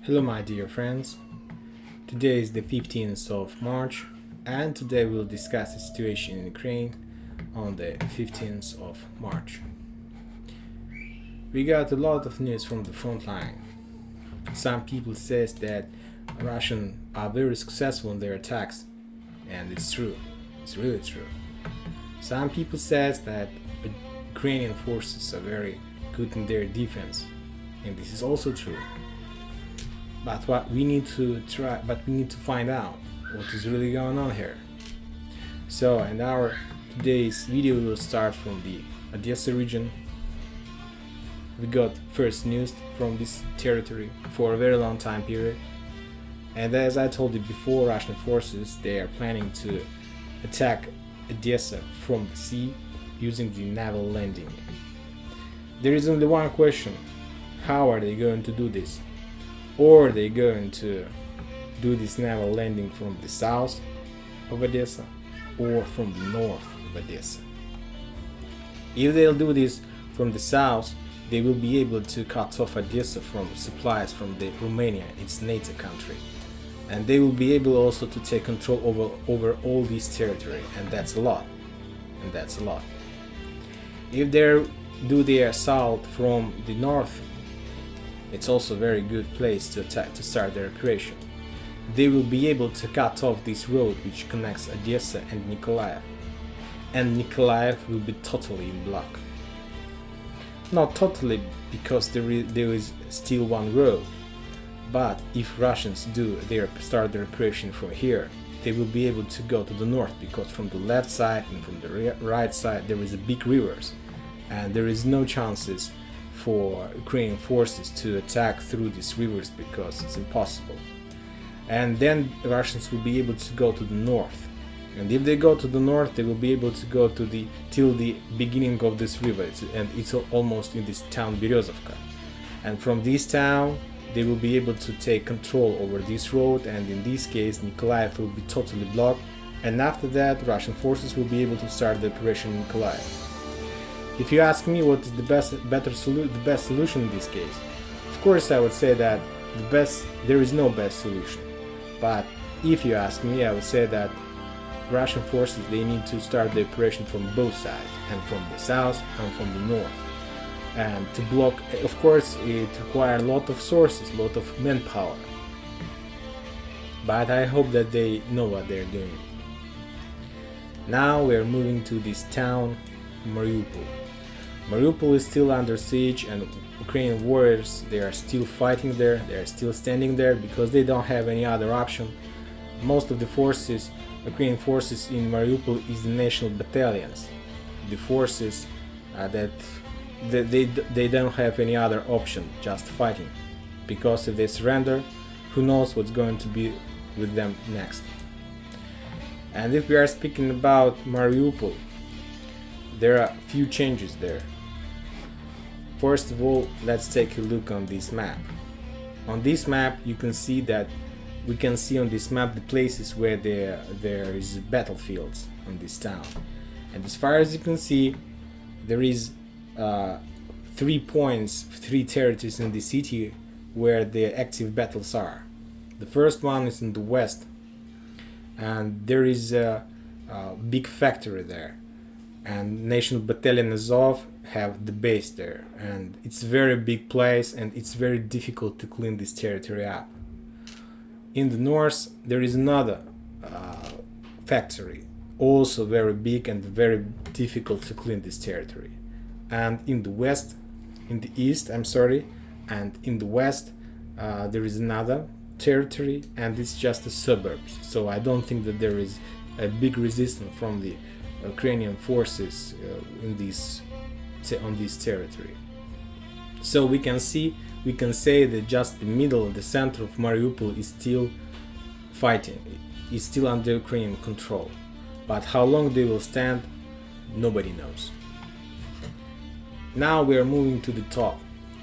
Hello, my dear friends. Today is the 15th of March, and today we'll discuss the situation in Ukraine on the 15th of March. We got a lot of news from the front line. Some people says that Russians are very successful in their attacks, and it's true. It's really true. Some people says that Ukrainian forces are very good in their defense, and this is also true. But we need to find out what is really going on here. So, and our today's video will start from the Odessa region. We got first news from this territory for a very long time period. And as I told you before, Russian forces, they are planning to attack Odessa from the sea using the naval landing. There is only one question: how are they going to do this? Or are they going to do this naval landing from the south of Odessa or from the north of Odessa? If they'll do this from the south, they will be able to cut off Odessa from supplies from Romania, its NATO country. And they will be able also to take control over all this territory, and that's a lot. If they do their assault from the north, it's also a very good place to start their operation. They will be able to cut off this road which connects Odessa and Nikolaev, and Nikolaev will be totally in block. Not totally, because there is still one road, but if Russians start their operation from here, they will be able to go to the north, because from the left side and from the right side there is a big rivers, and there is no chances for Ukrainian forces to attack through these rivers, because it's impossible. And then Russians will be able to go to the north, and if they go to the north, they will be able to go to till the beginning of this river, and it's almost in this town Berezovka. And from this town they will be able to take control over this road, and in this case Nikolaev will be totally blocked, and after that Russian forces will be able to start the operation in Nikolaev. If you ask me what is the best solution in this case, of course I would say that there is no best solution. But if you ask me, I would say that Russian forces, they need to start the operation from both sides, and from the south and from the north. And to block, of course, it requires a lot of sources, a lot of manpower. But I hope that they know what they're doing. Now we're moving to this town, Mariupol. Mariupol is still under siege, and Ukrainian warriors, they are still fighting there, they are still standing there, because they don't have any other option. Most of the forces, Ukrainian forces in Mariupol, is the national battalions, the forces that they don't have any other option, just fighting, because if they surrender, who knows what's going to be with them next. And if we are speaking about Mariupol, there are a few changes there. First of all, let's take a look on this map. On this map, we can see on this map the places where there is battlefields on this town. And as far as you can see, there is 3 territories in the city where the active battles are. The first one is in the west, and there is a big factory there, and National Battalion Azov have the base there, and it's a very big place, and it's very difficult to clean this territory up. In the north there is another factory, also very big and very difficult to clean this territory. And in the east and in the west there is another territory, and it's just the suburbs, so I don't think that there is a big resistance from the Ukrainian forces on this territory. So we can say that just the middle, the center of Mariupol is still fighting, is still under Ukrainian control. But how long they will stand, nobody knows. Now we are moving to the top,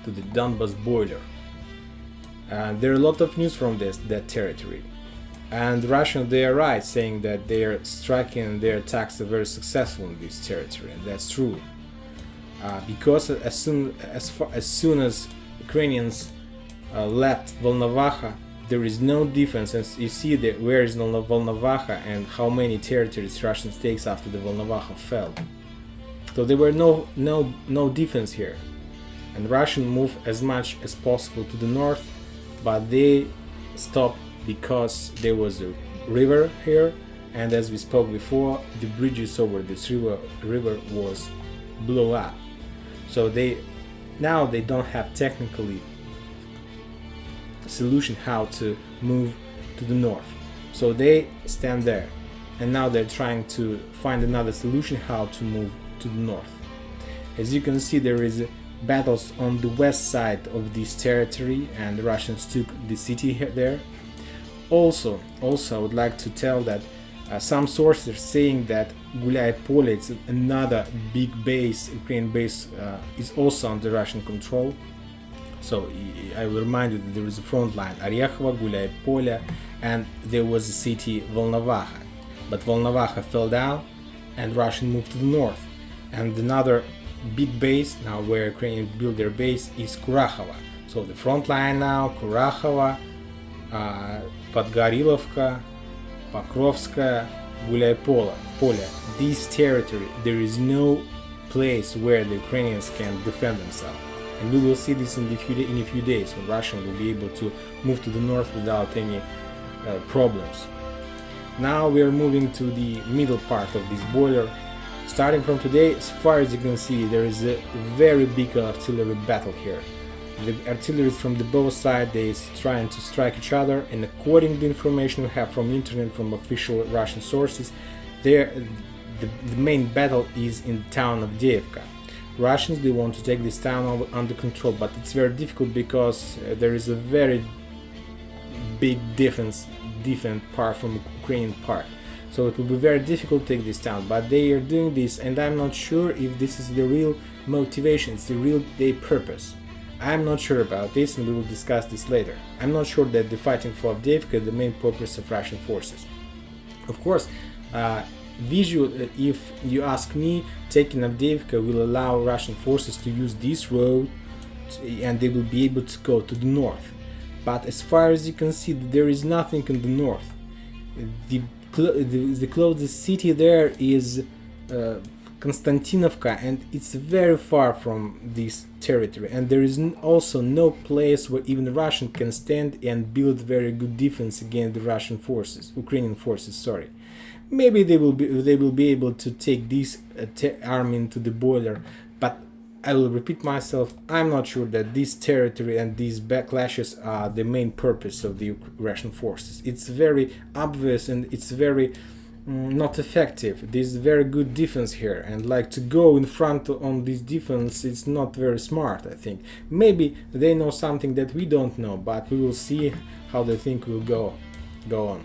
to the Donbas border. There are a lot of news from that territory. And Russia, they are right, saying that their striking, their attacks are very successful in this territory, and that's true. Because as soon as Ukrainians left Volnovakha, there is no defense, and you see that where is Volnovakha and how many territories Russians takes after the Volnovakha fell. So there were no defense here, and Russian moved as much as possible to the north, but they stopped because there was a river here, and as we spoke before, the bridges over this river was blew up. So now they don't have technically solution how to move to the north, so they stand there, and now they're trying to find another solution how to move to the north. As you can see, there is battles on the west side of this territory, and the Russians took the city there. Also I would like to tell that some sources are saying that Gulay-Pole, it's another big base, Ukrainian base, is also under Russian control. So I will remind you that there is a front line, Orekhovo, Gulay-Pole, and there was a city Volnovakha. But Volnovakha fell down and Russian moved to the north. And another big base, now where Ukrainians build their base, is Kurakhova. So the front line now, Kurakhova, Podgorilovka, Pokrovskaya, Gulay-Pole. This territory, there is no place where the Ukrainians can defend themselves. And we will see this in a few days, when Russia will be able to move to the north without any problems. Now we are moving to the middle part of this border. Starting from today, as far as you can see, there is a very big artillery battle here. The artillery from the both sides, they is trying to strike each other, and according to the information we have from internet, from official Russian sources, the main battle is in the town of Avdiivka. Russians, they want to take this town under control, but it's very difficult because there is a very big different part from the Ukrainian part. So it will be very difficult to take this town, but they are doing this, and I'm not sure if this is the real motivation, it's the real purpose. I'm not sure about this, and we will discuss this later. I'm not sure that the fighting for Avdiivka is the main purpose of Russian forces. Of course, if you ask me, taking Avdiivka will allow Russian forces to use this road, and they will be able to go to the north. But as far as you can see, there is nothing in the north. The closest city there is Konstantinovka, and it's very far from this territory, and there is also no place where even Russian can stand and build very good defense against the Ukrainian forces. Sorry, maybe they will be able to take this army into the border, but I will repeat myself, I'm not sure that this territory and these backlashes are the main purpose of the Russian forces. It's very obvious, and it's very not effective. There's very good defense here, and like to go in front on this defense, it's not very smart, I think. Maybe they know something that we don't know, but we will see how the thing will go on.